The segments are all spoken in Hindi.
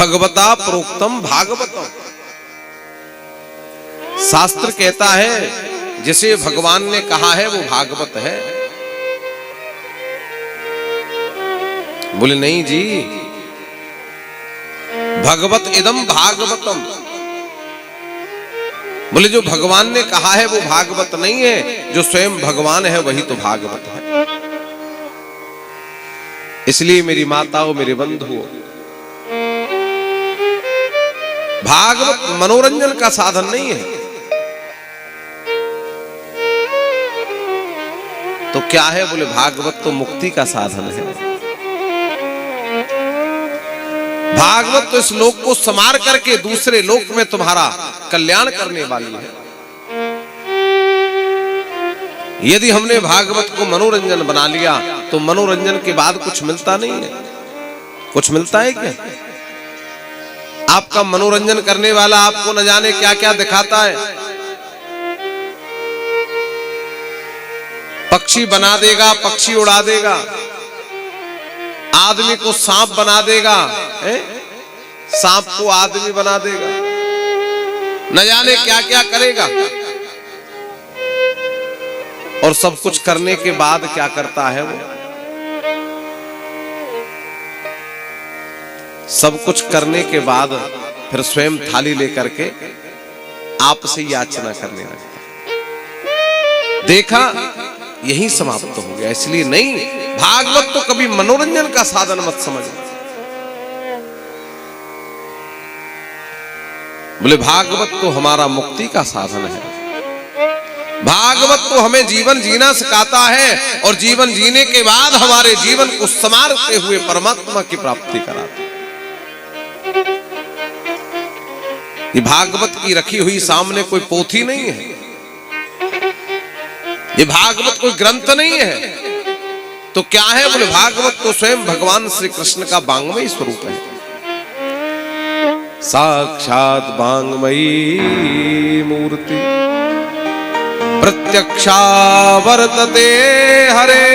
भगवता प्रोक्तम भागवतम। शास्त्र कहता है जिसे भगवान ने कहा है वो भागवत है। बोले नहीं जी, भगवत इदम भागवतम। बोले जो भगवान ने कहा है वो भागवत नहीं है, जो स्वयं भगवान है वही तो भागवत है। इसलिए मेरी माताओं, मेरे बंधुओं, भागवत मनोरंजन का साधन नहीं है। तो क्या है? बोले भागवत तो मुक्ति का साधन है। भागवत तो इस लोक को संवार करके दूसरे लोक में तुम्हारा कल्याण करने वाली है। यदि हमने भागवत को मनोरंजन बना लिया तो मनोरंजन के बाद कुछ मिलता नहीं है। कुछ मिलता है क्या? आपका मनोरंजन करने वाला आपको न जाने क्या क्या दिखाता है। पक्षी बना देगा, पक्षी उड़ा देगा, आदमी को सांप बना देगा, सांप को आदमी बना देगा, न जाने क्या क्या करेगा। और सब कुछ करने के बाद क्या करता है वो? सब कुछ करने के बाद फिर स्वयं थाली लेकर के आपसे याचना करने लगता। देखा, यही समाप्त हो गया। इसलिए नहीं, भागवत तो कभी मनोरंजन का साधन मत समझना। बोले भागवत तो हमारा मुक्ति का साधन है। भागवत तो हमें जीवन जीना सिखाता है और जीवन जीने के बाद हमारे जीवन को संवारते हुए परमात्मा की प्राप्ति कराता है। ये भागवत की रखी हुई सामने कोई पोथी नहीं है, ये भागवत कोई ग्रंथ नहीं है। तो क्या है? बोले भागवत तो स्वयं भगवान श्री कृष्ण का वांग्मयी स्वरूप है। साक्षात वांग्मयी मूर्ति प्रत्यक्षा वर्तते हरे,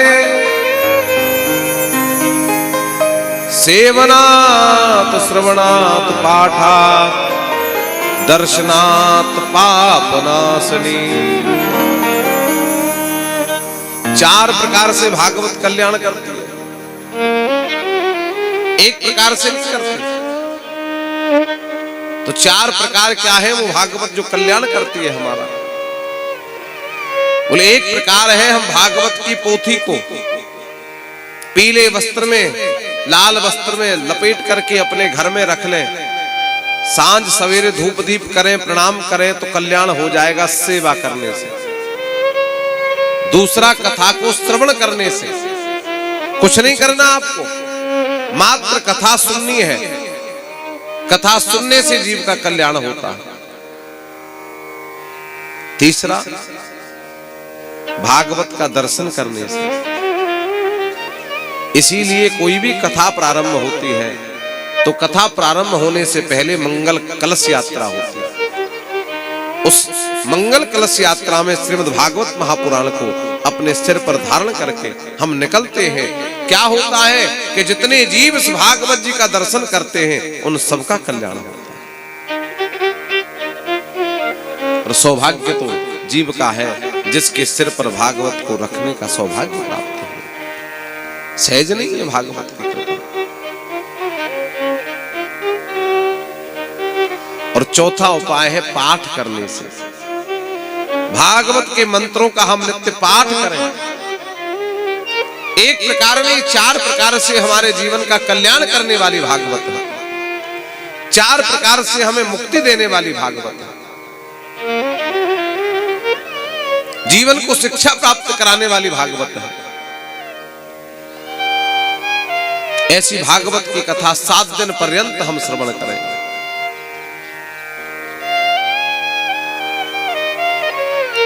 सेवनात् श्रवणात् पाठात् दर्शनात् पापनाशनी। चार प्रकार से भागवत कल्याण करती है, एक प्रकार से नहीं करती। तो चार प्रकार क्या है वो भागवत जो कल्याण करती है हमारा? बोले एक प्रकार है, हम भागवत की पोथी को पीले वस्त्र में, लाल वस्त्र में लपेट करके अपने घर में रख लें, सांझ सवेरे धूप दीप करें, प्रणाम करें तो कल्याण हो जाएगा सेवा करने से। दूसरा, कथा को श्रवण करने से। कुछ नहीं करना आपको, मात्र कथा सुननी है। कथा सुनने से जीव का कल्याण होता है। तीसरा, भागवत का दर्शन करने से। इसीलिए कोई भी कथा प्रारंभ होती है तो कथा प्रारंभ होने से पहले मंगल कलश यात्रा होती है। उस मंगल कलश यात्रा में श्रीमद् भागवत महापुराण को अपने सिर पर धारण करके हम निकलते हैं। क्या होता है कि जितने जीव इस भागवत जी का दर्शन करते हैं उन सबका कल्याण होता है। और सौभाग्य तो जीव का है जिसके सिर पर भागवत को रखने का सौभाग्य प्राप्त हो। सहज नहीं है भागवत की कृपा। और चौथा उपाय है पाठ करने से। भागवत के मंत्रों का हम नित्य पाठ करें। एक प्रकार में चार प्रकार से हमारे जीवन का कल्याण करने वाली भागवत है। चार प्रकार से हमें मुक्ति देने वाली भागवत है। जीवन को शिक्षा प्राप्त कराने वाली भागवत है। ऐसी भागवत की कथा 7 दिन पर्यंत हम श्रवण करेंगे।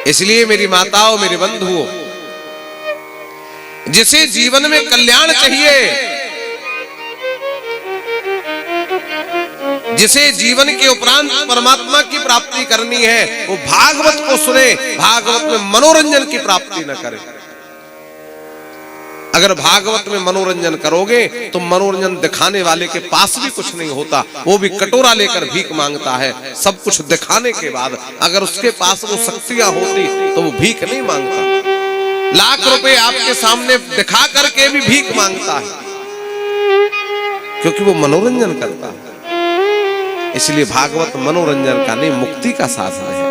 इसलिए मेरी माताओं, मेरे बंधुओं, जिसे जीवन में कल्याण चाहिए, जिसे जीवन के उपरांत परमात्मा की प्राप्ति करनी है, वो भागवत को सुने, भागवत में मनोरंजन की प्राप्ति न करे। अगर भागवत में मनोरंजन करोगे तो मनोरंजन दिखाने वाले के पास भी कुछ नहीं होता, वो भी कटोरा लेकर भीख मांगता है। सब कुछ दिखाने के बाद अगर उसके पास वो शक्तियां होती तो वो भीख नहीं मांगता। लाख रुपए आपके सामने दिखा करके भी भीख मांगता है, क्योंकि वो मनोरंजन करता है। इसलिए भागवत मनोरंजन का नहीं, मुक्ति का साधन है।